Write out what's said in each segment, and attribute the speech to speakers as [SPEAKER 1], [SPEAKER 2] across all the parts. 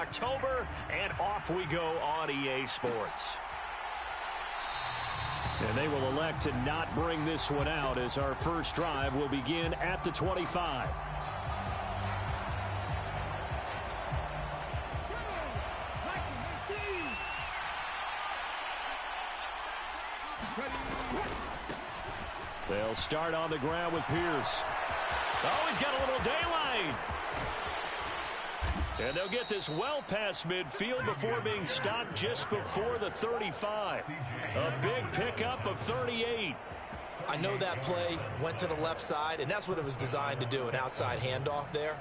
[SPEAKER 1] October, and off we go on EA Sports.
[SPEAKER 2] And they will elect to not bring this one out as our first drive will begin at the 25. They'll start on the ground with Pierce.
[SPEAKER 1] Oh, he's got a little daylight. And they'll get this well past midfield before being stopped just before the 35. A big pickup of 38.
[SPEAKER 3] I know that play went to the left side, and that's what it was designed to do, an outside handoff there.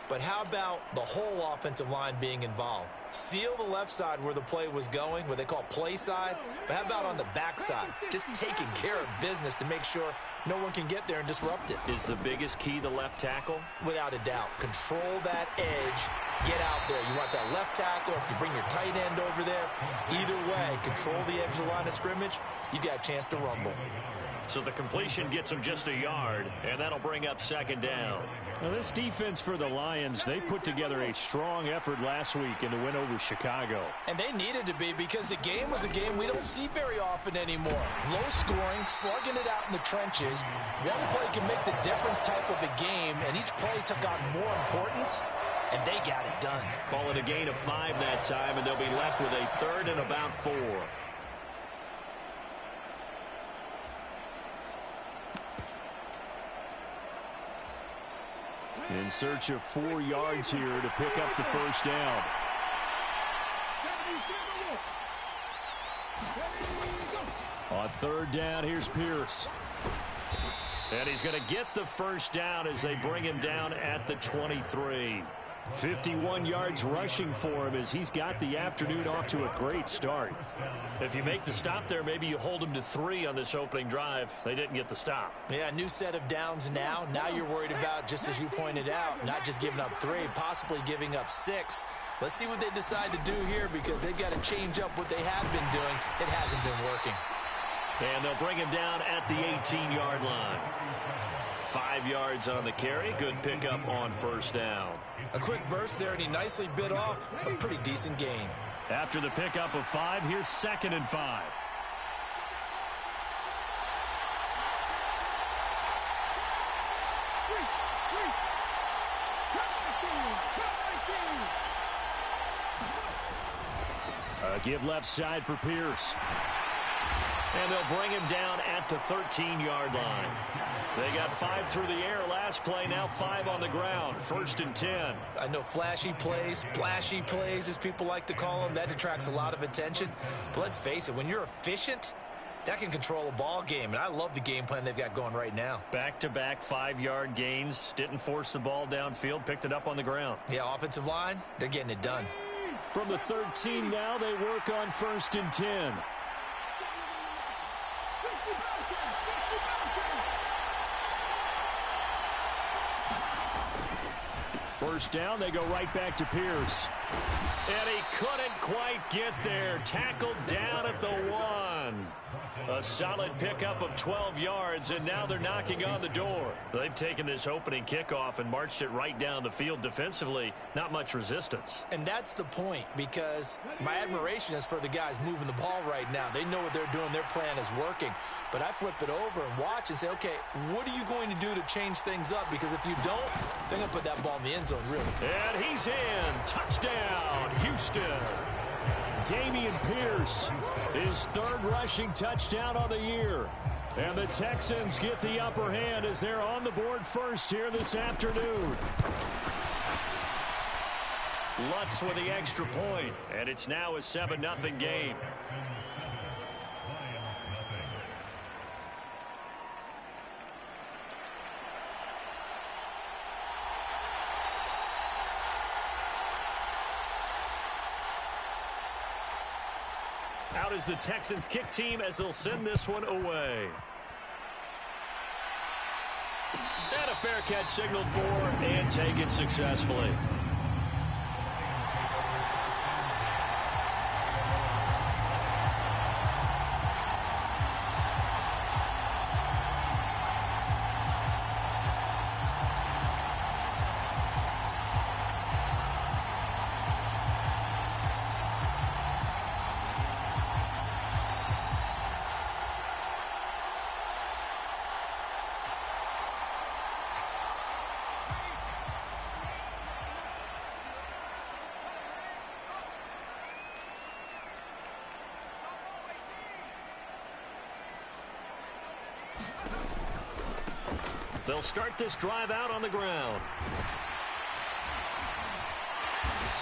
[SPEAKER 3] But how about the whole offensive line being involved? Seal the left side where the play was going, what they call play side. But how about on the back side? Just taking care of business to make sure no one can get there and disrupt it.
[SPEAKER 1] Is the biggest key the left tackle?
[SPEAKER 3] Without a doubt. Control that edge. Get out there. You want that left tackle. If you bring your tight end over there, either way, control the edge of the line of scrimmage, you got a chance to rumble.
[SPEAKER 1] So the completion gets them just a yard, and that'll bring up second down.
[SPEAKER 2] Now this defense for the Lions, they put together a strong effort last week in the win over Chicago.
[SPEAKER 3] And they needed to be because the game was a game we don't see very often anymore. Low scoring, slugging it out in the trenches. One play can make the difference type of a game, and each play took on more importance, and they got it done.
[SPEAKER 1] Call it a gain of 5 that time, and they'll be left with a third and about 4.
[SPEAKER 2] In search of 4 yards here to pick up the first down. On third down, here's Pierce.
[SPEAKER 1] And he's going to get the first down as they bring him down at the 23.
[SPEAKER 2] 51 yards rushing for him as he's got the afternoon off to a great start.
[SPEAKER 1] If you make the stop there, maybe you hold them to 3 on this opening drive. They didn't get the stop.
[SPEAKER 3] Yeah, new set of downs now. Now you're worried about, just as you pointed out, not just giving up 3, possibly giving up 6. Let's see what they decide to do here because they've got to change up what they have been doing. It hasn't been working.
[SPEAKER 1] And they'll bring him down at the 18-yard line. 5 yards on the carry. Good pickup on first down.
[SPEAKER 3] A quick burst there, and he nicely bit off a pretty decent gain.
[SPEAKER 2] After the pickup of 5, here's 2nd and 5. Give left side for Pierce.
[SPEAKER 1] And they'll bring him down at the 13-yard line. They got 5 through the air last play, now 5 on the ground. 1st and 10.
[SPEAKER 3] I know flashy plays, splashy plays, as people like to call them, that attracts a lot of attention. But let's face it, when you're efficient, that can control a ball game. And I love the game plan they've got going right now.
[SPEAKER 1] Back-to-back 5-yard gains. Didn't force the ball downfield, picked it up on the ground.
[SPEAKER 3] Yeah, offensive line, they're getting it done.
[SPEAKER 2] From the 13 now, they work on 1st and 10. First down, they go right back to Pierce.
[SPEAKER 1] And he couldn't quite get there. Tackled down at the 1. A solid pickup of 12 yards, and now they're knocking on the door. They've taken this opening kickoff and marched it right down the field defensively. Not much resistance.
[SPEAKER 3] And that's the point, because my admiration is for the guys moving the ball right now. They know what they're doing. Their plan is working. But I flip it over and watch and say, okay, what are you going to do to change things up? Because if you don't, they're going to put that ball in the end zone, really.
[SPEAKER 1] And he's in. Touchdown, Houston.
[SPEAKER 2] Dameon Pierce, his 3rd rushing touchdown on the year. And the Texans get the upper hand as they're on the board first here this afternoon.
[SPEAKER 1] Lutz with the extra point, and it's now a 7-0 game. Out is the Texans kick team as they'll send this one away. And a fair catch signaled for and taken successfully. They'll start this drive out on the ground.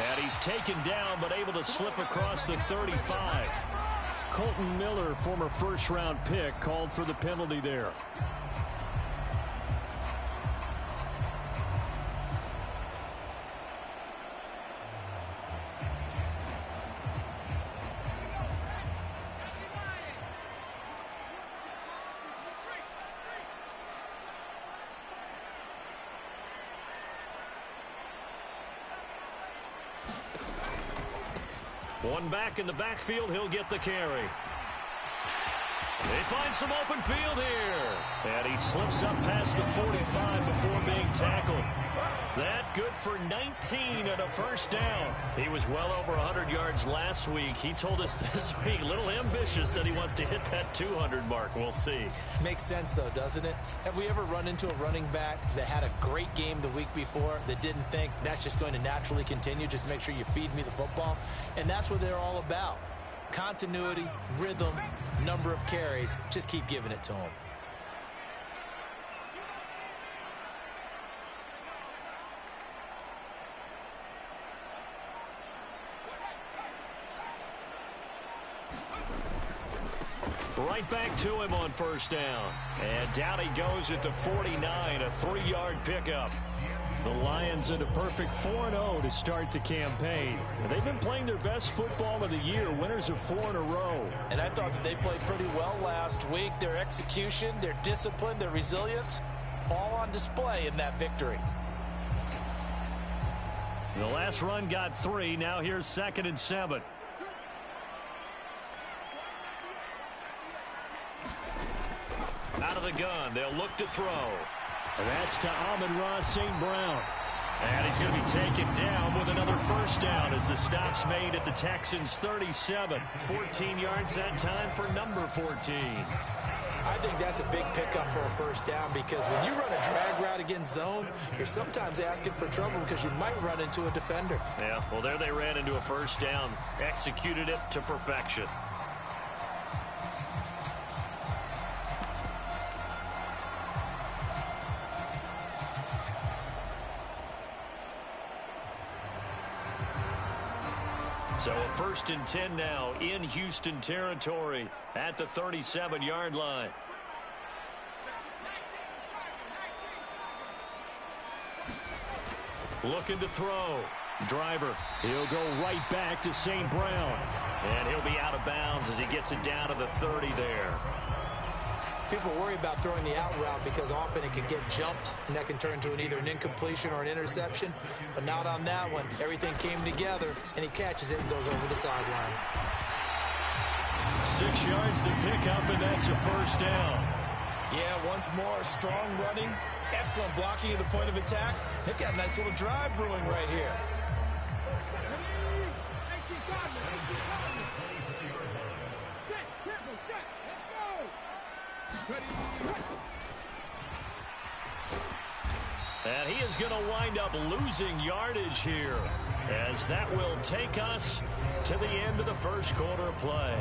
[SPEAKER 1] And he's taken down, but able to slip across the 35.
[SPEAKER 2] Colton Miller, former first-round pick, called for the penalty there.
[SPEAKER 1] One back in the backfield, he'll get the carry. They find some open field here. And he slips up past the 45 before being tackled. That good for 19 and a first down. He was well over 100 yards last week. He told us this week, a little ambitious, that he wants to hit that 200 mark. We'll see.
[SPEAKER 3] Makes sense, though, doesn't it? Have we ever run into a running back that had a great game the week before that didn't think that's just going to naturally continue? Just make sure you feed me the football. And that's what they're all about. Continuity, rhythm, number of carries. Just keep giving it to them.
[SPEAKER 1] Right back to him on first down. And down he goes at the 49, a 3-yard pickup.
[SPEAKER 2] The Lions in a perfect 4-0 to start the campaign. And they've been playing their best football of the year, winners of 4 in a row.
[SPEAKER 3] And I thought that they played pretty well last week. Their execution, their discipline, their resilience, all on display in that victory.
[SPEAKER 1] The last run got 3. Now here's 2nd and 7. Out of the gun, they'll look to throw.
[SPEAKER 2] And that's to Amon-Ra St. Brown.
[SPEAKER 1] And he's going to be taken down with another first down as the stop's made at the Texans' 37. 14 yards that time for number 14.
[SPEAKER 3] I think that's a big pickup for a first down because when you run a drag route against zone, you're sometimes asking for trouble because you might run into a defender.
[SPEAKER 1] Yeah, well, there they ran into a first down, executed it to perfection. So a 1st and 10 now in Houston territory at the 37-yard line. Looking to throw. Driver.
[SPEAKER 2] He'll go right back to St. Brown.
[SPEAKER 1] And he'll be out of bounds as he gets it down to the 30 there.
[SPEAKER 3] People worry about throwing the out route because often it can get jumped, and that can turn into either an incompletion or an interception. But not on that one. Everything came together, and he catches it and goes over the sideline.
[SPEAKER 1] 6 yards to pick up, and that's a first down.
[SPEAKER 3] Yeah, once more, strong running, excellent blocking at the point of attack. They've got a nice little drive brewing right here.
[SPEAKER 1] And he is going to wind up losing yardage here, as that will take us to the end of the first quarter of play.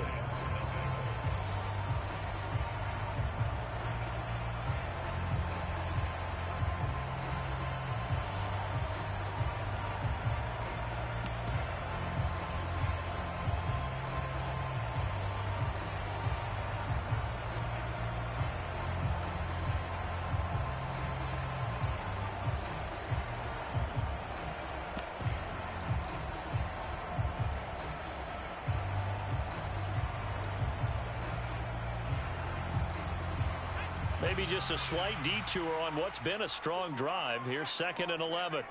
[SPEAKER 1] Maybe just a slight detour on what's been a strong drive. Here's 2nd and 11.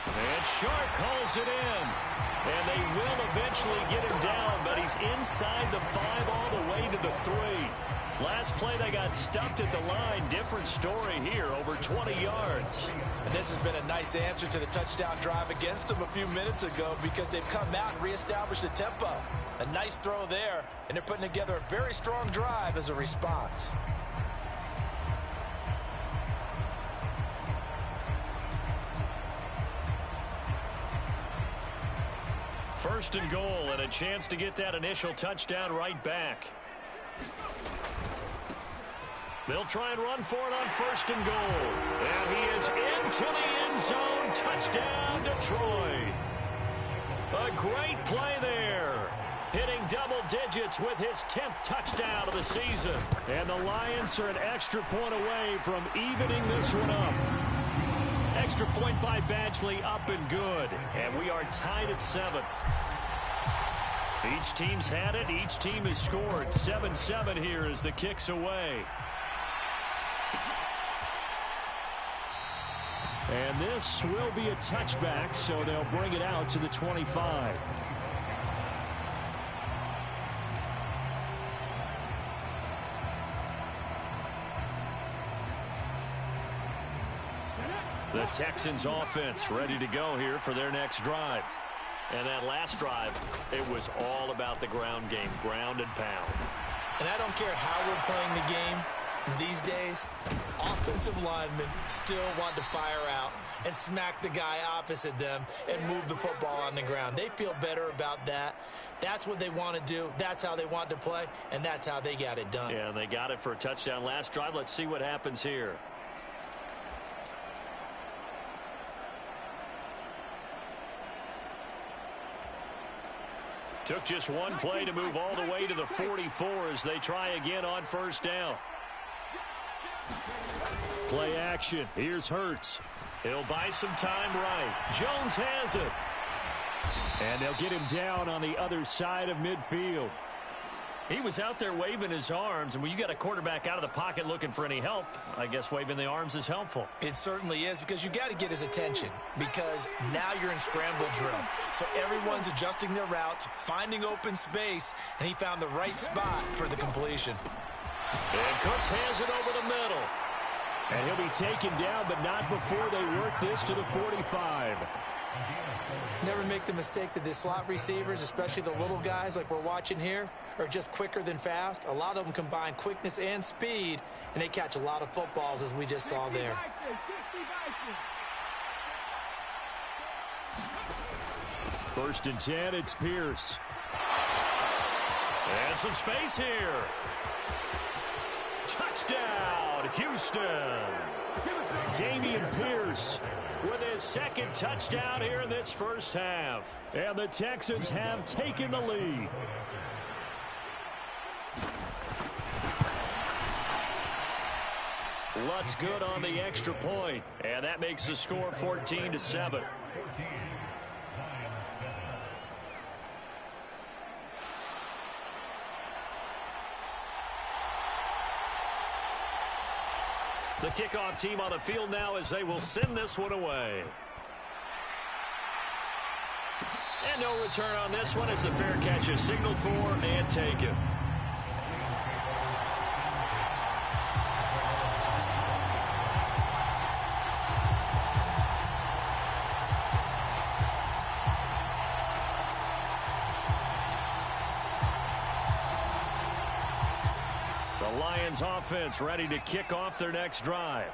[SPEAKER 1] And Sharp calls it in. And they will eventually get him down, but he's inside the 5 all the way to the 3. Last play, they got stuffed at the line. Different story here, over 20 yards.
[SPEAKER 3] And this has been a nice answer to the touchdown drive against them a few minutes ago because they've come out and reestablished the tempo. A nice throw there, and they're putting together a very strong drive as a response.
[SPEAKER 1] First and goal, and a chance to get that initial touchdown right back. They'll try and run for it on first and goal. And he is into the end zone. Touchdown, Detroit. A great play there. Hitting double digits with his 10th touchdown of the season.
[SPEAKER 2] And the Lions are an extra point away from evening this one up.
[SPEAKER 1] Extra point by Badgley, up and good. And we are tied at 7. Each team's had it. Each team has scored. 7-7 here as the kick's away.
[SPEAKER 2] And this will be a touchback, so they'll bring it out to the 25.
[SPEAKER 1] The Texans offense ready to go here for their next drive. And that last drive, it was all about the ground game, ground and pound.
[SPEAKER 3] And I don't care how we're playing the game these days, offensive linemen still want to fire out and smack the guy opposite them and move the football on the ground. They feel better about that. That's what they want to do. That's how they want to play, and that's how they got it done.
[SPEAKER 1] Yeah, and they got it for a touchdown last drive. Let's see what happens here. Took just one play to move all the way to the 44 as they try again on first down.
[SPEAKER 2] Play action. Here's Hurts.
[SPEAKER 1] He'll buy some time right. Jones has it.
[SPEAKER 2] And they'll get him down on the other side of midfield.
[SPEAKER 1] He was out there waving his arms, and when you got a quarterback out of the pocket looking for any help, I guess waving the arms is helpful.
[SPEAKER 3] It certainly is, because you got to get his attention, because now you're in scramble drill. So everyone's adjusting their routes, finding open space, and he found the right spot for the completion.
[SPEAKER 1] And Cooks has it over the middle.
[SPEAKER 2] And he'll be taken down, but not before they work this to the 45.
[SPEAKER 3] Never make the mistake that the slot receivers, especially the little guys like we're watching here, are just quicker than fast. A lot of them combine quickness and speed, and they catch a lot of footballs, as we just saw there.
[SPEAKER 2] First and 10, it's Pierce.
[SPEAKER 1] And some space here. Touchdown, Houston.
[SPEAKER 2] Dameon Pierce
[SPEAKER 1] with his second touchdown here in this first half.
[SPEAKER 2] And the Texans have taken the lead.
[SPEAKER 1] Lutt's good on the extra point, and that makes the score 14-7. The kickoff team on the field now as they will send this one away. And no return on this one as the fair catch is signaled for and taken. Lions offense ready to kick off their next drive.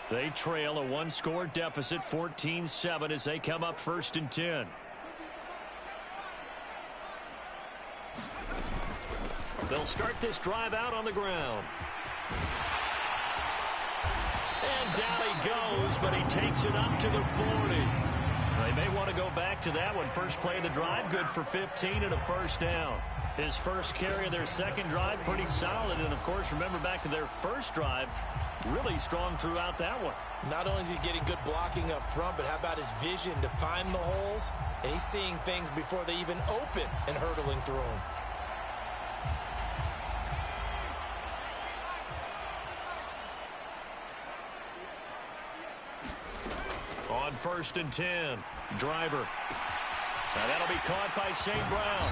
[SPEAKER 1] They trail a one-score deficit, 14-7, as they come up first and 10. They'll start this drive out on the ground. And down he goes, but he takes it up to the 40. They may want to go back to that one. First play of the drive, good for 15 and a first down. His first carry of their second drive, pretty solid. And, of course, remember back to their first drive, really strong throughout that one.
[SPEAKER 3] Not only is he getting good blocking up front, but how about his vision to find the holes? And he's seeing things before they even open and hurtling through them.
[SPEAKER 1] On first and 10, Driver. Now that'll be caught by St. Brown.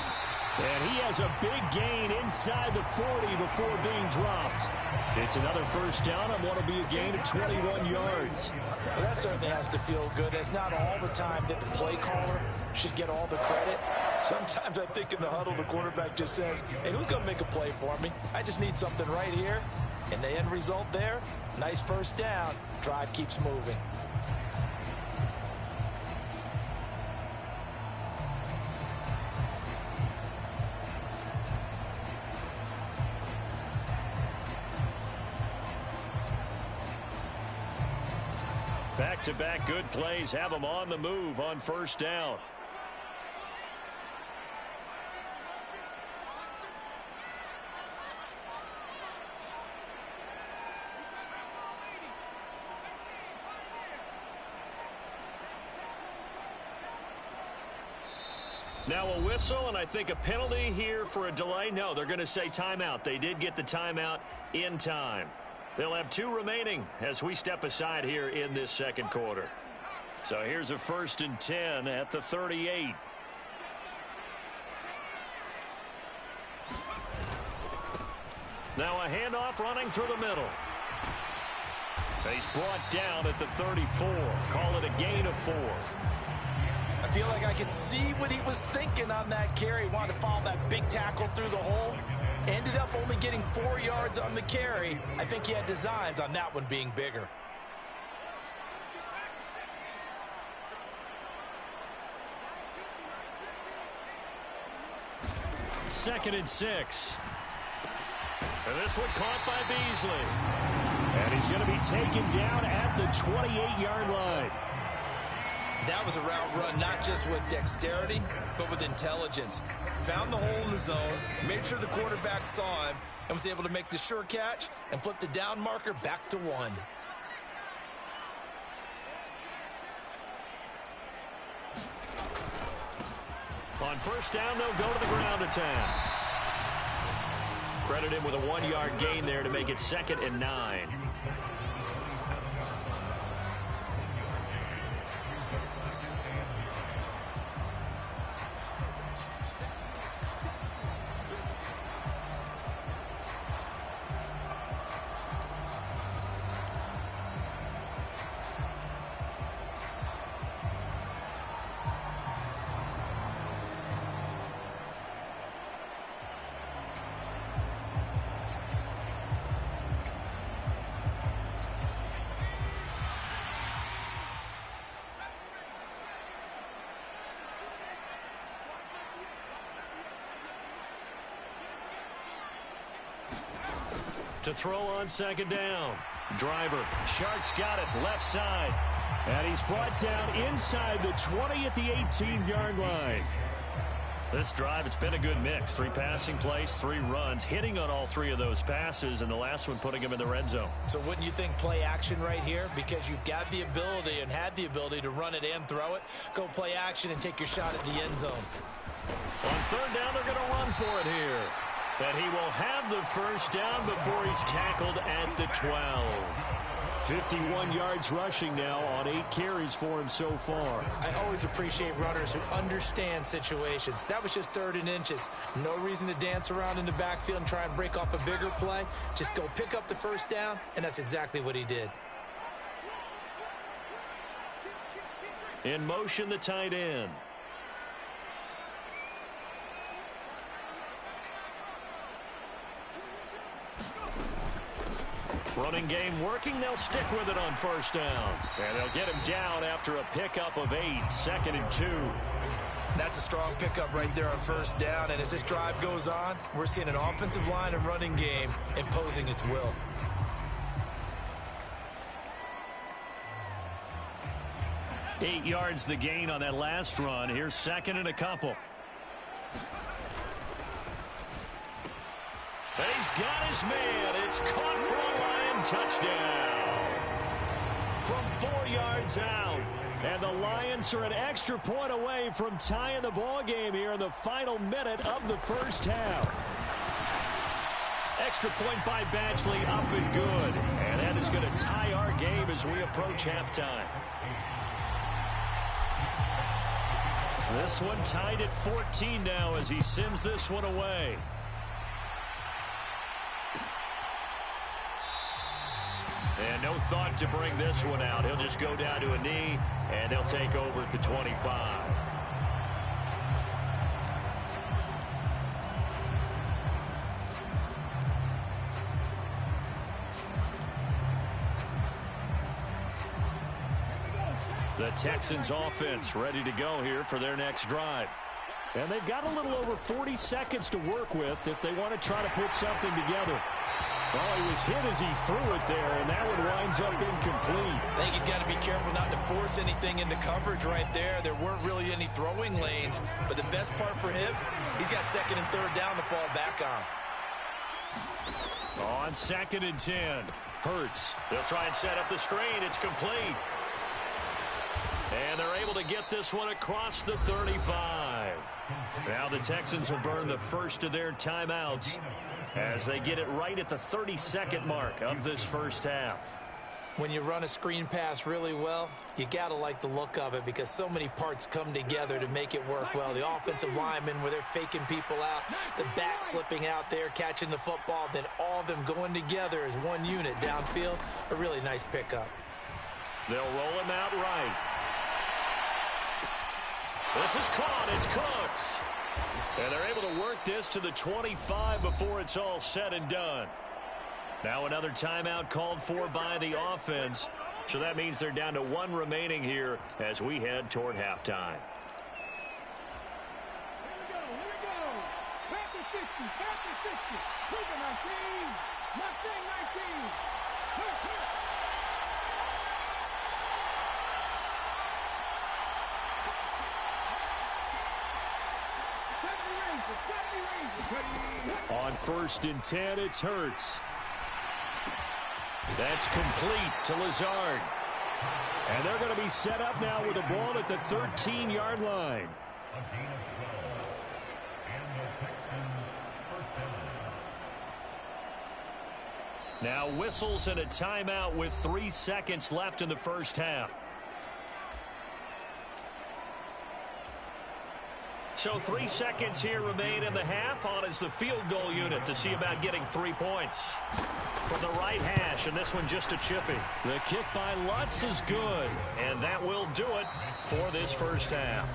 [SPEAKER 2] And he has a big gain inside the 40 before being dropped. It's another first down on what will be a gain of 21 yards.
[SPEAKER 3] Well, that certainly has to feel good. It's not all the time that the play caller should get all the credit. Sometimes I think in the huddle, the quarterback just says, hey, who's going to make a play for me? I just need something right here. And the end result there, nice first down. Drive keeps moving.
[SPEAKER 1] Back-to-back good plays have them on the move on first down. Now a whistle, and I think a penalty here for a delay. No, they're going to say timeout. They did get the timeout in time. They'll have 2 remaining as we step aside here in this second quarter. So here's a 1st and 10 at the 38. Now a handoff running through the middle. He's brought down at the 34. Call it a gain of 4.
[SPEAKER 3] I feel like I could see what he was thinking on that carry. Wanted to follow that big tackle through the hole. Ended up only getting 4 yards on the carry. I think he had designs on that one being bigger.
[SPEAKER 1] Second and 6. And this one caught by Beasley.
[SPEAKER 2] And he's going to be taken down at the 28-yard line.
[SPEAKER 3] That was a route run, not just with dexterity, but with intelligence. Found the hole in the zone, made sure the quarterback saw him, and was able to make the sure catch and flip the down marker back to 1.
[SPEAKER 1] On first down, they'll go to the ground attack. Credit him with a 1-yard gain there to make it 2nd and 9. To throw on second down. Driver. Shark's got it left side.
[SPEAKER 2] And he's brought down inside the 20 at the 18-yard line.
[SPEAKER 1] This drive, it's been a good mix. 3 passing plays, 3 runs, hitting on all 3 of those passes, and the last one putting him in the red zone.
[SPEAKER 3] So wouldn't you think play action right here? Because you've got the ability and had the ability to run it and throw it. Go play action and take your shot at the end zone.
[SPEAKER 1] On third down, they're going to run for it here. And he will have the first down before he's tackled at the 12.
[SPEAKER 2] 51 yards rushing now on 8 carries for him so far.
[SPEAKER 3] I always appreciate runners who understand situations. That was just 3rd and inches. No reason to dance around in the backfield and try and break off a bigger play. Just go pick up the first down, and that's exactly what he did.
[SPEAKER 1] In motion, the tight end. Running game working. They'll stick with it on first down. And they'll get him down after a pickup of 8. 2nd and 2.
[SPEAKER 3] That's a strong pickup right there on first down. And as this drive goes on, we're seeing an offensive line and running game imposing its will.
[SPEAKER 1] Eight yards the gain on that last run. Here's 2nd and a couple. And he's got his man. It's caught for a Lion touchdown. From 4 yards out.
[SPEAKER 2] And the Lions are an extra point away from tying the ball game here in the final minute of the first half.
[SPEAKER 1] Extra point by Badgley, up and good. And that is going to tie our game as we approach halftime. This one tied at 14 now as he sends this one away. And no thought to bring this one out. He'll just go down to a knee, and they'll take over at the 25. The Texans offense ready to go here for their next drive.
[SPEAKER 2] And they've got a little over 40 seconds to work with if they want to try to put something together. Oh, he was hit as he threw it there, and that one winds up incomplete.
[SPEAKER 3] I think he's got to be careful not to force anything into coverage right there. There weren't really any throwing lanes, but the best part for him, he's got second and third down to fall back on.
[SPEAKER 1] On 2nd and 10, Hurts. They'll try and set up the screen. It's complete. And they're able to get this one across the 35. Now the Texans will burn the first of their timeouts as they get it right at the 32nd mark of this first half.
[SPEAKER 3] When you run a screen pass really well, you got to like the look of it because so many parts come together to make it work well. The offensive linemen, where they're faking people out, the back slipping out there, catching the football, then all of them going together as one unit downfield. A really nice pickup.
[SPEAKER 1] They'll roll him out right. This is caught. It's Cooks. And they're able to work this to the 25 before it's all said and done. Now another timeout called for by the offense. So that means they're down to one remaining here as we head toward halftime.
[SPEAKER 4] Here we go. Panther 60, Panther 60. Cougar 19. Mustang 19.
[SPEAKER 2] On 1st and 10, it's Hurts.
[SPEAKER 1] That's complete to Lazard.
[SPEAKER 2] And they're going to be set up now with the ball at the 13-yard line.
[SPEAKER 1] Now whistles and a timeout with 3 seconds left in the first half. So 3 seconds here remain in the half. On is the field goal unit to see about getting 3 points. From the right hash, and this one just a chippy.
[SPEAKER 2] The kick by Lutz is good.
[SPEAKER 1] And that will do it for this first half.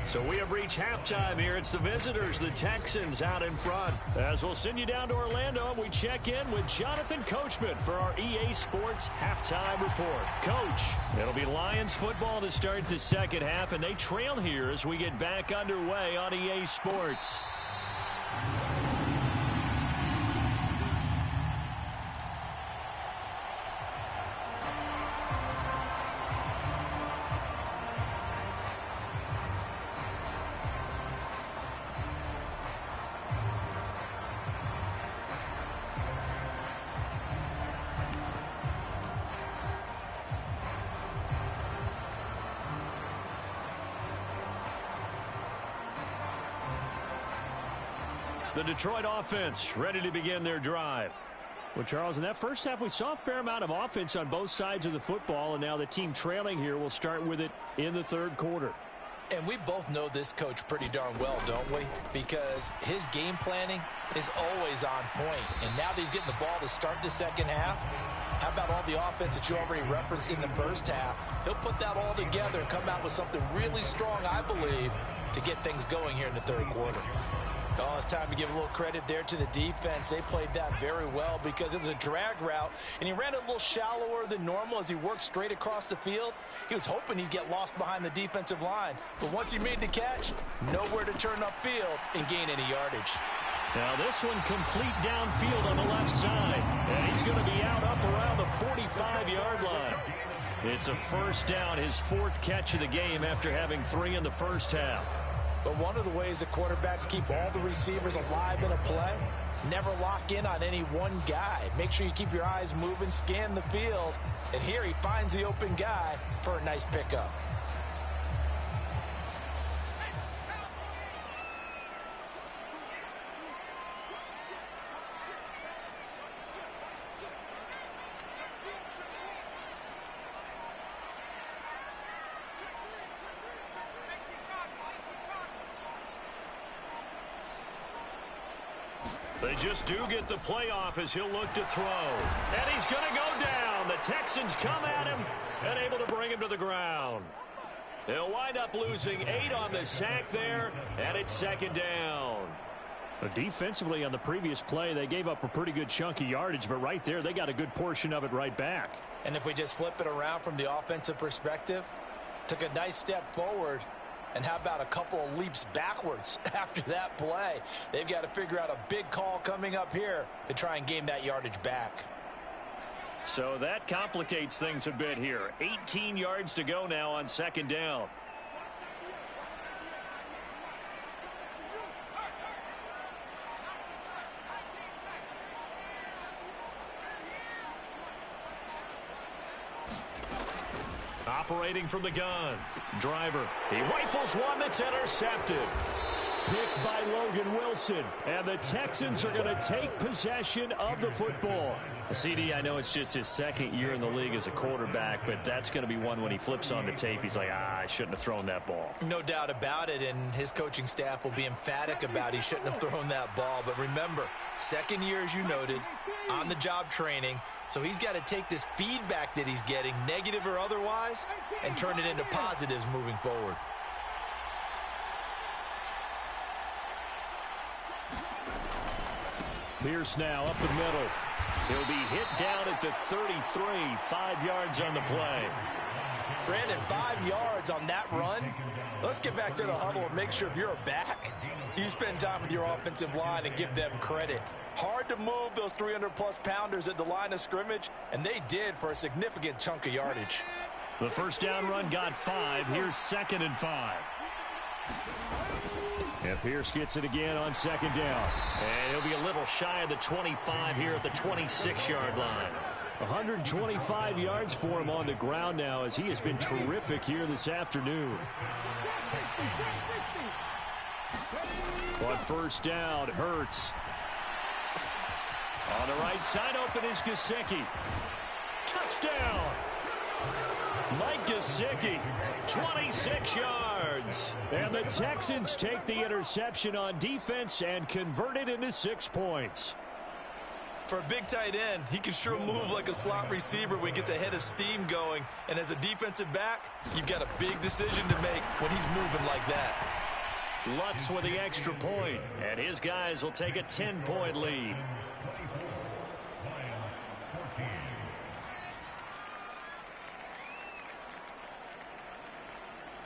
[SPEAKER 1] So we have reached halftime here. It's the visitors, the Texans, out in front.
[SPEAKER 2] As we'll send you down to Orlando, we check in with Jonathan Coachman for our EA Sports Halftime Report. Coach,
[SPEAKER 1] it'll be Lions football to start the second half, and they trail here as we get back underway on EA Sports. The Detroit offense ready to begin their drive.
[SPEAKER 2] Well, Charles, in that first half, we saw a fair amount of offense on both sides of the football, and now the team trailing here will start with it in the third quarter.
[SPEAKER 3] And we both know this coach pretty darn well, don't we? Because his game planning is always on point. And now that he's getting the ball to start the second half, how about all the offense that you already referenced in the first half? He'll put that all together and come out with something really strong, I believe, to get things going here in the third quarter. Oh, it's time to give a little credit there to the defense. They played that very well because it was a drag route, and he ran it a little shallower than normal as he worked straight across the field. He was hoping he'd get lost behind the defensive line, but once he made the catch, nowhere to turn upfield and gain any yardage.
[SPEAKER 1] Now this one complete downfield on the left side, and he's going to be out up around the 45-yard line. It's a first down, his 4th catch of the game after having 3 in the first half.
[SPEAKER 3] But one of the ways that quarterbacks keep all the receivers alive in a play, never lock in on any one guy. Make sure you keep your eyes moving, scan the field. And here he finds the open guy for a nice pickup.
[SPEAKER 1] They just do get the playoff as he'll look to throw. And he's going to go down. The Texans come at him and able to bring him to the ground. They'll wind up losing 8 on the sack there, and it's second down.
[SPEAKER 2] Defensively on the previous play, they gave up a pretty good chunk of yardage, but right there, they got a good portion of it right back.
[SPEAKER 3] And if we just flip it around from the offensive perspective, took a nice step forward, And how about a couple of leaps backwards after that play? They've got to figure out a big call coming up here to try and gain that yardage back.
[SPEAKER 1] So that complicates things a bit here. 18 yards to go now on second down. Operating from the gun. Driver. He rifles one that's intercepted.
[SPEAKER 2] Picked by Logan Wilson. And the Texans are going to take possession of the football.
[SPEAKER 1] CD, I know it's just his second year in the league as a quarterback, but that's going to be one when he flips on the tape, he's like, I shouldn't have thrown that ball.
[SPEAKER 3] No doubt about it, and his coaching staff will be emphatic about he shouldn't have thrown that ball. But remember, second year, as you noted, on-the-job training, so he's got to take this feedback that he's getting, negative or otherwise, and turn it into positives moving forward.
[SPEAKER 2] Pierce now up the middle.
[SPEAKER 1] He'll be hit down at the 33, 5 yards on the play.
[SPEAKER 3] Brandon, 5 yards on that run. Let's get back to the huddle and make sure if you're a back, you spend time with your offensive line and give them credit. Hard to move those 300-plus pounders at the line of scrimmage, and they did for a significant chunk of yardage.
[SPEAKER 1] The first down run got 5. Here's 2nd and 5.
[SPEAKER 2] And Pierce gets it again on second down.
[SPEAKER 1] And he'll be a little shy of the 25 here at the 26-yard line.
[SPEAKER 2] 125 yards for him on the ground now as he has been terrific here this afternoon. On first down, Hurts.
[SPEAKER 1] On the right side, open is Gesicki. Touchdown! Mike Gesicki, 26 yards.
[SPEAKER 2] And the Texans take the interception on defense and convert it into 6 points.
[SPEAKER 3] For a big tight end, he can sure move like a slot receiver when he gets a head of steam going. And as a defensive back, you've got a big decision to make when he's moving like that.
[SPEAKER 1] Lutz with the extra point, and his guys will take a 10-point lead.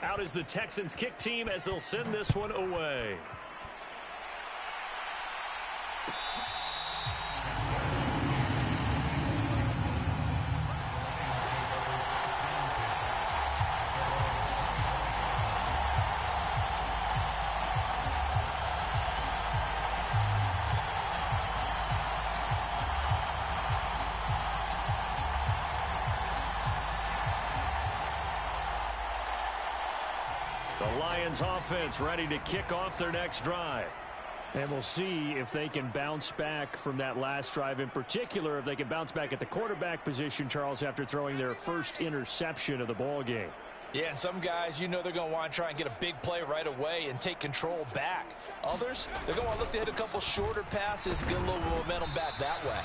[SPEAKER 1] Out is the Texans kick team as they'll send this one away. The Lions offense ready to kick off their next drive.
[SPEAKER 2] And we'll see if they can bounce back from that last drive, in particular if they can bounce back at the quarterback position, Charles, after throwing their first interception of the ball game.
[SPEAKER 3] Yeah, and some guys, you know they're going to want to try and get a big play right away and take control back. Others, they're going to want to look to hit a couple shorter passes, get a little momentum back that way.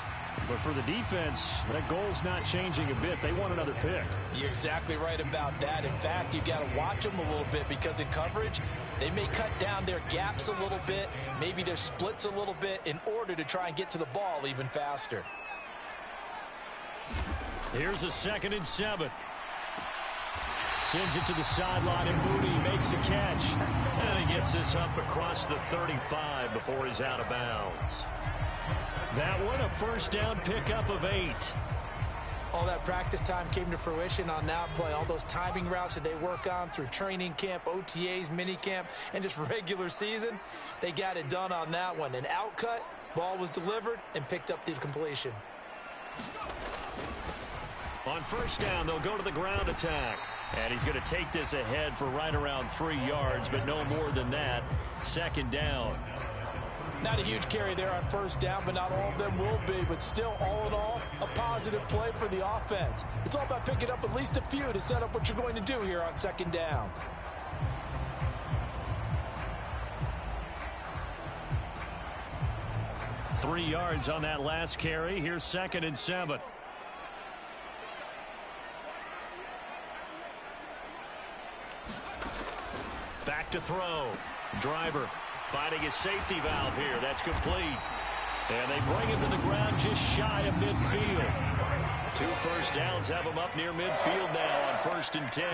[SPEAKER 2] But for the defense, that goal's not changing a bit. They want another pick.
[SPEAKER 3] You're exactly right about that. In fact, you've got to watch them a little bit because in coverage, they may cut down their gaps a little bit, maybe their splits a little bit in order to try and get to the ball even faster.
[SPEAKER 1] Here's a 2nd and 7.
[SPEAKER 2] Sends it to the sideline, and Mooney makes a catch.
[SPEAKER 1] And he gets this up across the 35 before he's out of bounds. That one, a first down pickup of 8.
[SPEAKER 3] All that practice time came to fruition on that play. All those timing routes that they work on through training camp, OTAs, minicamp, and just regular season, they got it done on that one. An outcut, ball was delivered, and picked up the completion.
[SPEAKER 1] On first down, they'll go to the ground attack. And he's going to take this ahead for right around 3 yards, but no more than that. 2nd down.
[SPEAKER 3] Not a huge carry there on first down, but not all of them will be. But still, all in all, a positive play for the offense. It's all about picking up at least a few to set up what you're going to do here on 2nd down.
[SPEAKER 1] Three yards on that last carry. Here's 2nd and 7. Back to throw. Driver finding his safety valve here. That's complete. And they bring him to the ground just shy of midfield. 2 first downs have him up near midfield now on 1st and 10.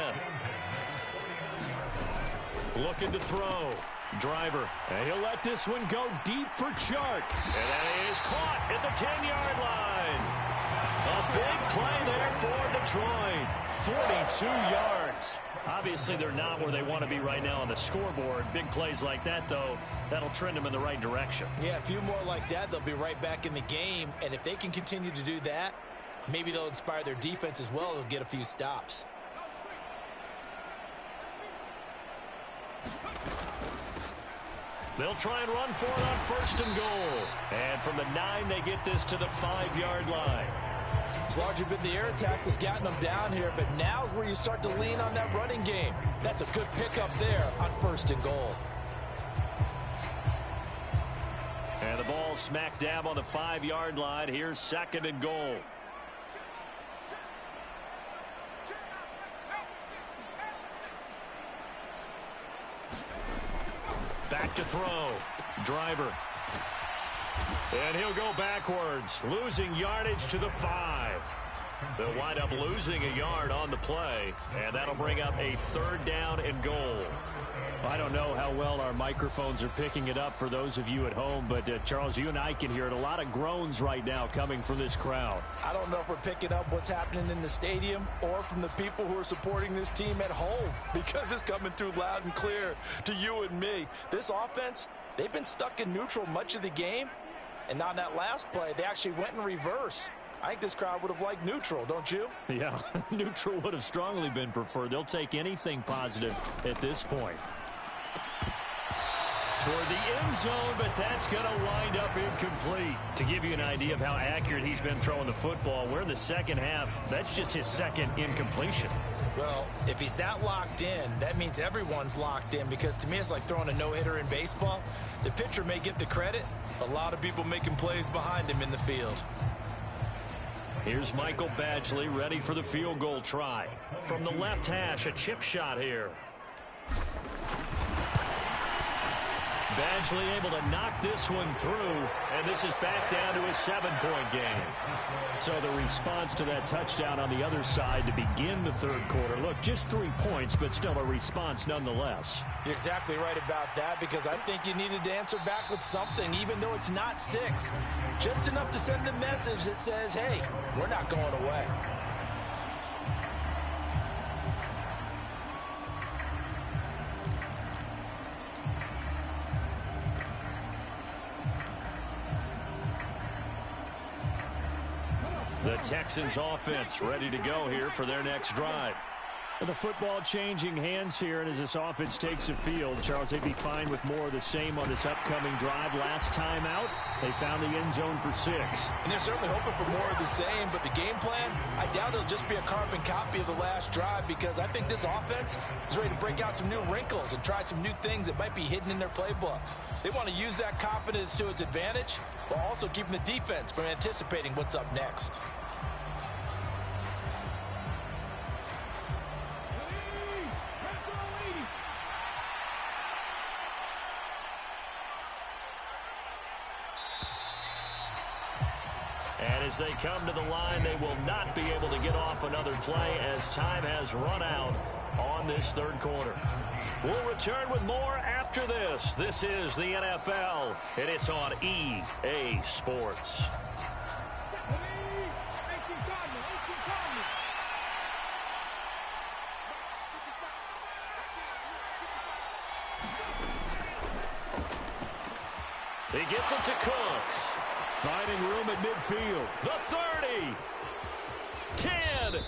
[SPEAKER 1] Looking to throw. Driver.
[SPEAKER 2] And he'll let this one go deep for Chark.
[SPEAKER 1] And that is caught at the 10-yard line. A big play there for Detroit. 42 yards. Obviously, they're not where they want to be right now on the scoreboard. Big plays like that, though, that'll trend them in the right direction.
[SPEAKER 3] Yeah, a few more like that, they'll be right back in the game. And if they can continue to do that, maybe they'll inspire their defense as well. They'll get a few stops.
[SPEAKER 1] They'll try and run for it on 1st and goal. And from the 9, they get this to the 5-yard line.
[SPEAKER 3] It's largely been the air attack that's gotten them down here, but now's where you start to lean on that running game. That's a good pickup there on 1st and goal.
[SPEAKER 1] And the ball smack dab on the 5-yard line. Here's 2nd and goal. Back to throw. Driver. And he'll go backwards, losing yardage to the 5. They'll wind up losing a yard on the play, and that'll bring up a 3rd down and goal.
[SPEAKER 2] I don't know how well our microphones are picking it up for those of you at home, but Charles, you and I can hear it. A lot of groans right now coming from this crowd.
[SPEAKER 3] I don't know if we're picking up what's happening in the stadium or from the people who are supporting this team at home, because it's coming through loud and clear to you and me. This offense, they've been stuck in neutral much of the game, and on that last play, they actually went in reverse. I think this crowd would have liked neutral, don't you?
[SPEAKER 2] Yeah, neutral would have strongly been preferred. They'll take anything positive at this point.
[SPEAKER 1] Toward the end zone, but that's going to wind up incomplete. To give you an idea of how accurate he's been throwing the football, we're in the second half. That's just his 2nd incompletion.
[SPEAKER 3] Well, if he's that locked in, that means everyone's locked in, because to me it's like throwing a no-hitter in baseball. The pitcher may get the credit, a lot of people making plays behind him in the field.
[SPEAKER 1] Here's Michael Badgley ready for the field goal try. From the left hash, a chip shot here. Badgley able to knock this one through, and this is back down to a 7-point game.
[SPEAKER 2] So the response to that touchdown on the other side to begin the 3rd quarter. Look, just 3 points, but still a response nonetheless.
[SPEAKER 3] You're exactly right about that, because I think you needed to answer back with something, even though it's not 6. Just enough to send the message that says, hey, we're not going away.
[SPEAKER 1] The Texans offense ready to go here for their next drive.
[SPEAKER 2] The football changing hands here, and as this offense takes the field, Charles, they'd be fine with more of the same on this upcoming drive. Last time out, they found the end zone for 6.
[SPEAKER 3] And they're certainly hoping for more of the same, but the game plan, I doubt it'll just be a carbon copy of the last drive, because I think this offense is ready to break out some new wrinkles and try some new things that might be hidden in their playbook. They want to use that confidence to its advantage, while also keeping the defense from anticipating what's up next.
[SPEAKER 1] And as they come to the line, they will not be able to get off another play as time has run out on this 3rd quarter. We'll return with more after this. This is the NFL, and it's on EA Sports. He gets it to Cooks.
[SPEAKER 2] Finding room at midfield.
[SPEAKER 1] The 30. 10.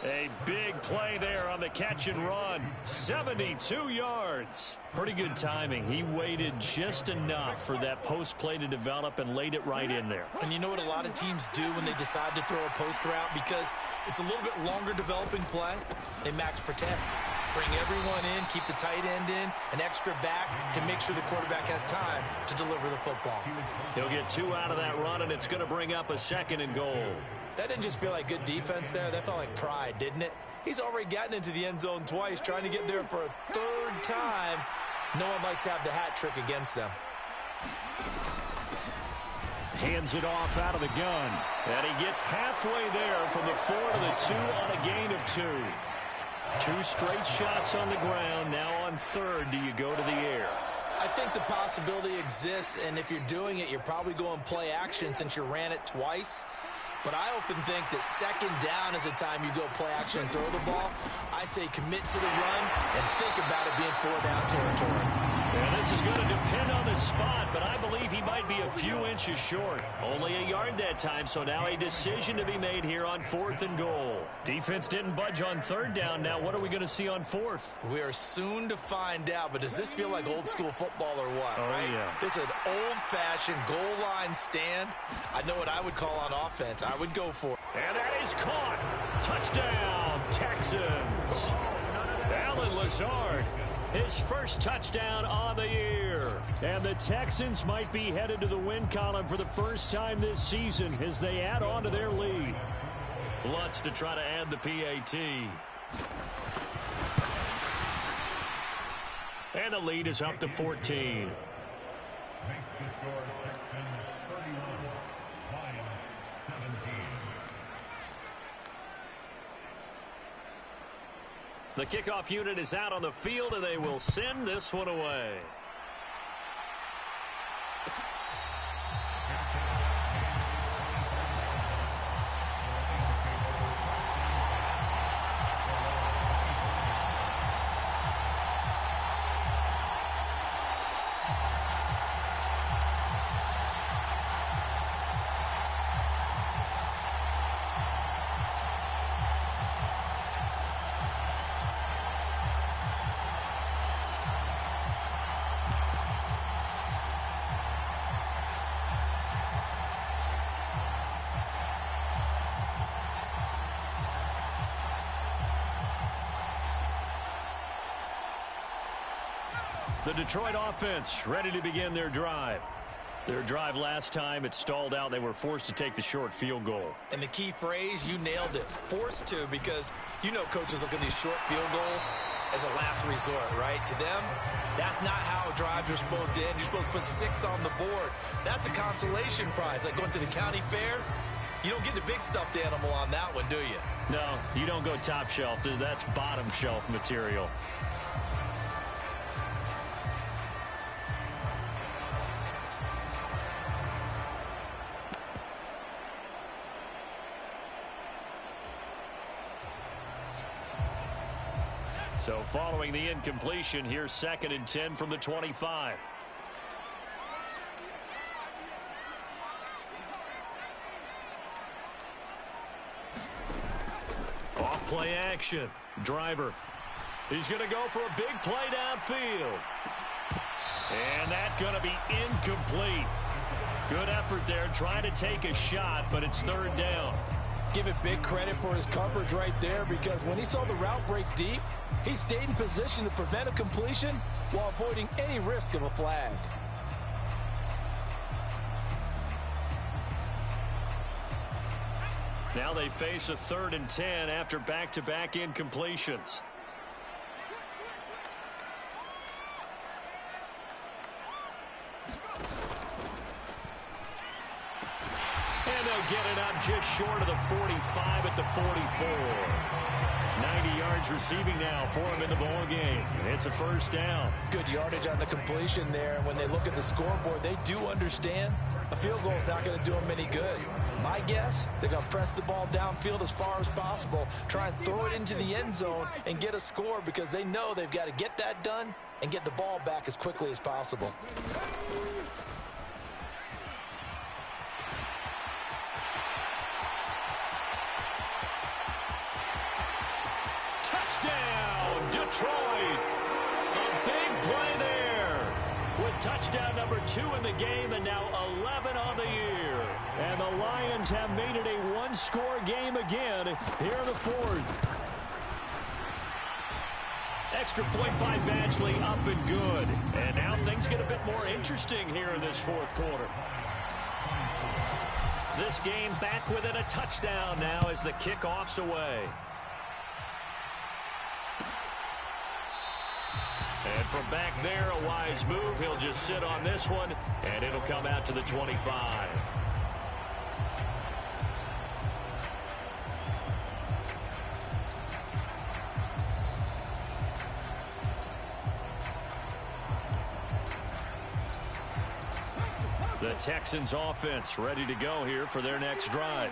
[SPEAKER 1] A big play there on the catch and run. 72 yards. Pretty good timing. He waited just enough for that post play to develop and laid it right in there.
[SPEAKER 3] And you know what a lot of teams do when they decide to throw a post route? Because it's a little bit longer developing play, they max protect. Bring everyone in, keep the tight end in, an extra back to make sure the quarterback has time to deliver the football.
[SPEAKER 1] He'll get 2 out of that run, and it's going to bring up a 2nd and goal.
[SPEAKER 3] That didn't just feel like good defense there. That felt like pride, didn't it? He's already gotten into the end zone twice, trying to get there for a 3rd time. No one likes to have the hat trick against them.
[SPEAKER 2] Hands it off out of the gun.
[SPEAKER 1] And he gets halfway there from the 4 to the 2 on a gain of 2. 2 straight shots on the ground. Now on third, do you go to the air?
[SPEAKER 3] I think the possibility exists, and if you're doing it, you're probably going play action since you ran it twice. But I often think that second down is a time you go play action and throw the ball. I say commit to the run and think about it being 4-down territory.
[SPEAKER 1] And this is going to depend on the spot, but I believe he might be a few inches short. Only a yard that time, so now a decision to be made here on 4th and goal. Defense didn't budge on 3rd down. Now what are we going to see on 4th?
[SPEAKER 3] We are soon to find out, but does this feel like old school football or what?
[SPEAKER 1] Oh,
[SPEAKER 3] right?
[SPEAKER 1] yeah.
[SPEAKER 3] This is an old-fashioned goal line stand. I know what I would call on offense. I would go for it.
[SPEAKER 1] And that is caught. Touchdown, Texans. Alan Lazard, his first touchdown on the year.
[SPEAKER 2] And the Texans might be headed to the win column for the first time this season as they add on to their lead.
[SPEAKER 1] Lutz to try to add the PAT. And the lead is up to 14. The kickoff unit is out on the field, and they will send this one away. The Detroit offense ready to begin their drive. Their drive last time, it stalled out. They were forced to take the short field goal.
[SPEAKER 3] And the key phrase, you nailed it, forced to, because you know coaches look at these short field goals as a last resort, right? To them, that's not how drives are supposed to end. You're supposed to put 6 on the board. That's a consolation prize, like going to the county fair. You don't get the big stuffed animal on that one, do you?
[SPEAKER 1] No, you don't go top shelf. That's bottom shelf material. So following the incompletion, here's 2nd and 10 from the 25. Off play action. Driver. He's going to go for a big play downfield. And that's going to be incomplete. Good effort there, trying to take a shot, but it's 3rd down.
[SPEAKER 5] Give it big credit for his coverage right there, because when he saw the route break deep, he stayed in position to prevent a completion while avoiding any risk of a flag.
[SPEAKER 1] Now they face a 3rd and 10 after back-to-back incompletions. And they'll get it up just short of the 45 at the 44. 90 yards receiving now for him in the ball game. It's a 1st down.
[SPEAKER 5] Good yardage on the completion there. And when they look at the scoreboard, they do understand a field goal is not going to do them any good. My guess, they're going to press the ball downfield as far as possible, try and throw it into the end zone and get a score, because they know they've got to get that done and get the ball back as quickly as possible.
[SPEAKER 1] Touchdown, Detroit. A big play there with touchdown number 2 in the game, and now 11 on the year.
[SPEAKER 2] And the Lions have made it a one-score game again here in the 4th.
[SPEAKER 1] Extra point by Badgley, up and good. And now things get a bit more interesting here in this 4th quarter. This game back within a touchdown now as the kickoff's away. And from back there, a wise move. He'll just sit on this one, and it'll come out to the 25.
[SPEAKER 2] The Texans offense ready to go here for their next drive.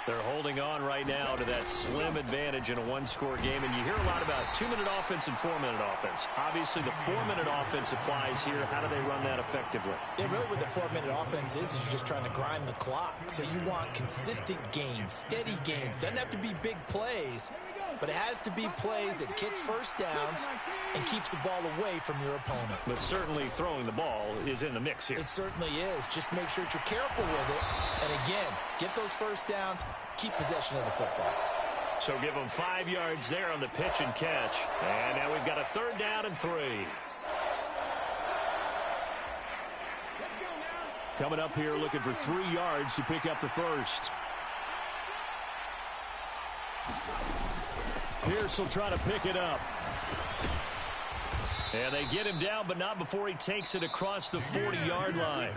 [SPEAKER 2] They're holding on right now to that slim advantage in a one-score game, and you hear a lot about 2-minute offense and 4-minute offense. Obviously, the 4-minute offense applies here. How do they run that effectively?
[SPEAKER 3] Yeah, really what the 4-minute offense is you're just trying to grind the clock. So you want consistent gains, steady gains. Doesn't have to be big plays, but it has to be plays that gets first downs and keeps the ball away from your opponent.
[SPEAKER 2] But certainly throwing the ball is in the mix here.
[SPEAKER 3] It certainly is. Just make sure that you're careful with it. And again, get those first downs, keep possession of the football.
[SPEAKER 2] So give them 5 yards there on the pitch and catch. And now we've got a 3rd down and 3. Coming up here looking for 3 yards to pick up the first. Pierce will try to pick it up. And they get him down, but not before he takes it across the 40-yard line.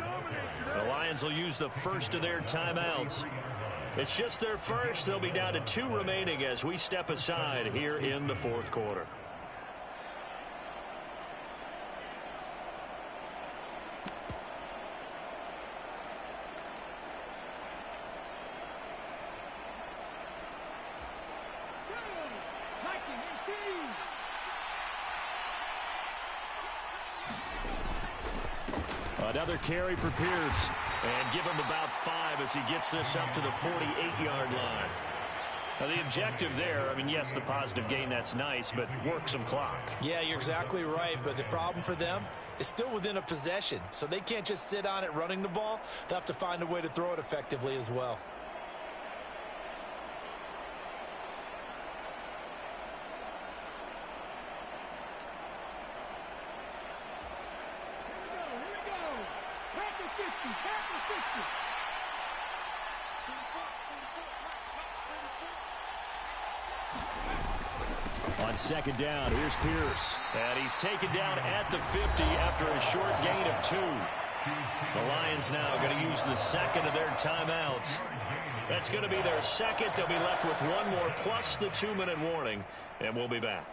[SPEAKER 2] The Lions will use the first of their timeouts. It's just their first. They'll be down to 2 remaining as we step aside here in the 4th quarter. Another carry for Pierce. And give him about 5 as he gets this up to the 48-yard line. Now, the objective there, I mean, yes, the positive gain, that's nice, but work some clock.
[SPEAKER 3] Yeah, you're exactly right, but the problem for them is still within a possession. So they can't just sit on it running the ball. They'll have to find a way to throw it effectively as well.
[SPEAKER 2] On 2nd down, here's Pierce. And he's taken down at the 50 after a short gain of 2. The Lions now going to use the 2nd of their timeouts. That's going to be their 2nd. They'll be left with 1 more plus the 2-minute warning. And we'll be back.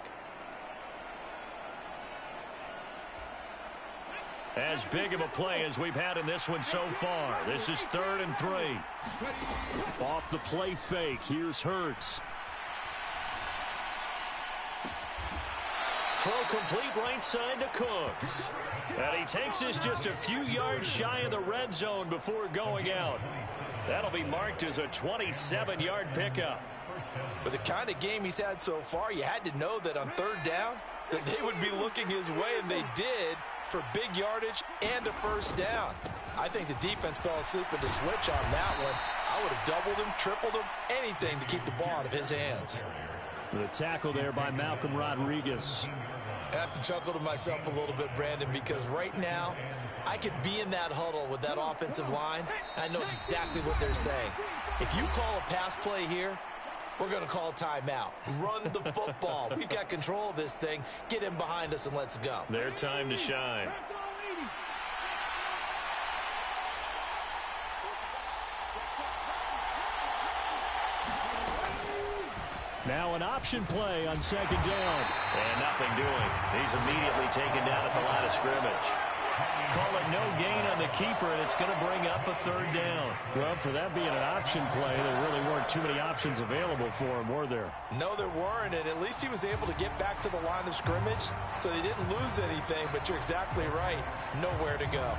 [SPEAKER 2] As big of a play as we've had in this one so far. This is 3rd and 3. Off the play fake. Here's Hurts. Throw complete right side to Cooks. And he takes this just a few yards shy of the red zone before going out. That'll be marked as a 27-yard pickup.
[SPEAKER 5] With the kind of game he's had so far, you had to know that on 3rd down that they would be looking his way, and they did, for big yardage and a first down. I think the defense fell asleep at the switch on that one. I would have doubled him, tripled him, anything to keep the ball out of his hands.
[SPEAKER 2] The tackle there by Malcolm Rodriguez.
[SPEAKER 3] I have to chuckle to myself a little bit, Brandon, because right now I could be in that huddle with that offensive line, and I know exactly what they're saying. If you call a pass play here, we're going to call timeout. Run the football. We've got control of this thing. Get in behind us and let's go.
[SPEAKER 2] Their time to shine. Now an option play on 2nd down. And nothing doing. He's immediately taken down at the line of scrimmage. Call it no gain on the keeper, and it's going to bring up a 3rd down. Well, for that being an option play, there really weren't too many options available for him, were there?
[SPEAKER 5] No, there weren't, and at least he was able to get back to the line of scrimmage, so they didn't lose anything, but you're exactly right. Nowhere to go.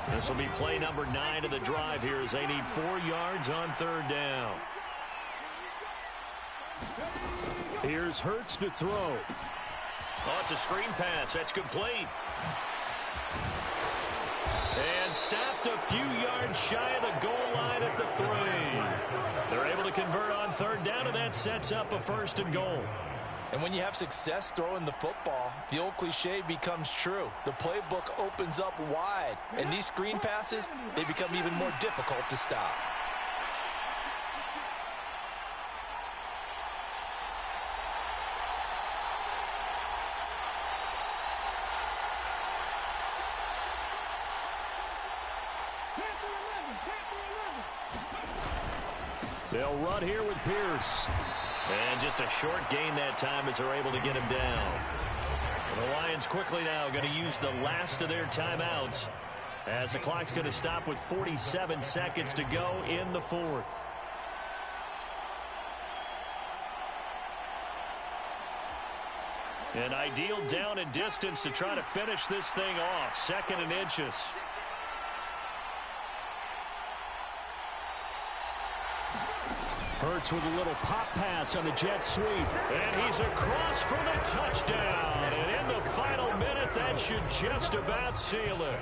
[SPEAKER 2] This will be play number 9 of the drive here as they need 4 yards on 3rd down. Here's Hurts to throw. Oh, it's a screen pass. That's complete. And stopped a few yards shy of the goal line at the 3. They're able to convert on 3rd down, and that sets up a 1st and goal.
[SPEAKER 5] And when you have success throwing the football, the old cliche becomes true. The playbook opens up wide, and these screen passes, they become even more difficult to stop.
[SPEAKER 2] They'll run here with Pierce. And just a short gain that time as they're able to get him down. And the Lions quickly now going to use the last of their timeouts. as the clock's going to stop with 47 seconds to go in the fourth. An ideal down and distance to try to finish this thing off. 2nd and inches. Hurts with a little pop pass on the jet sweep.
[SPEAKER 1] And he's across for the touchdown. And in the final minute, that should just about seal it.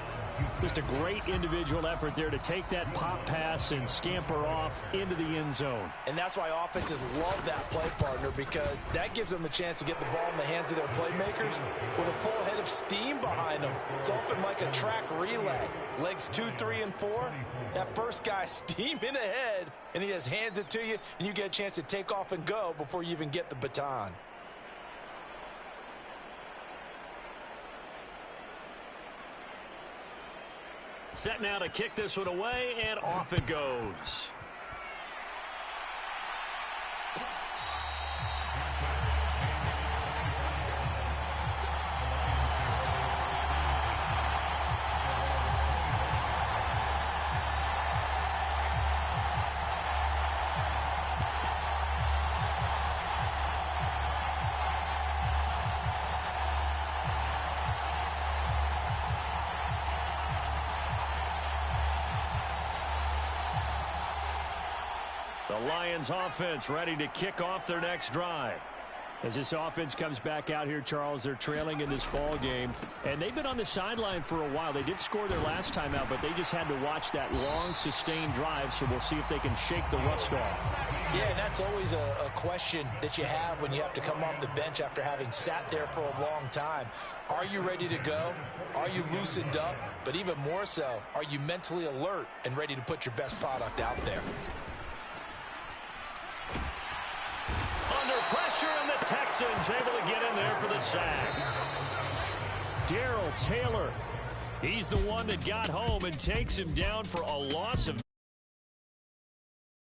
[SPEAKER 2] Just a great individual effort there to take that pop pass and scamper off into the end zone.
[SPEAKER 5] And that's why offenses love that play partner, because that gives them a chance to get the ball in the hands of their playmakers with a full head of steam behind them. It's often like a track relay. Legs 2, 3, and 4. That first guy steaming ahead, and he just hands it to you, and you get a chance to take off and go before you even get the baton.
[SPEAKER 1] Set now to kick this one away, and off it goes. The Lions offense ready to kick off their next drive.
[SPEAKER 2] As this offense comes back out here, Charles, they're trailing in this ball game, and they've been on the sideline for a while. They did score their last time out, but they just had to watch that long, sustained drive, so we'll see if they can shake the rust off.
[SPEAKER 5] Yeah, and that's always a question that you have when you have to come off the bench after having sat there for a long time. Are you ready to go? Are you loosened up? But even more so, are you mentally alert and ready to put your best product out there?
[SPEAKER 1] Under pressure, and the Texans able to get in there for the sack.
[SPEAKER 2] Darrell Taylor,
[SPEAKER 1] He's the one that got home and takes him down for a loss of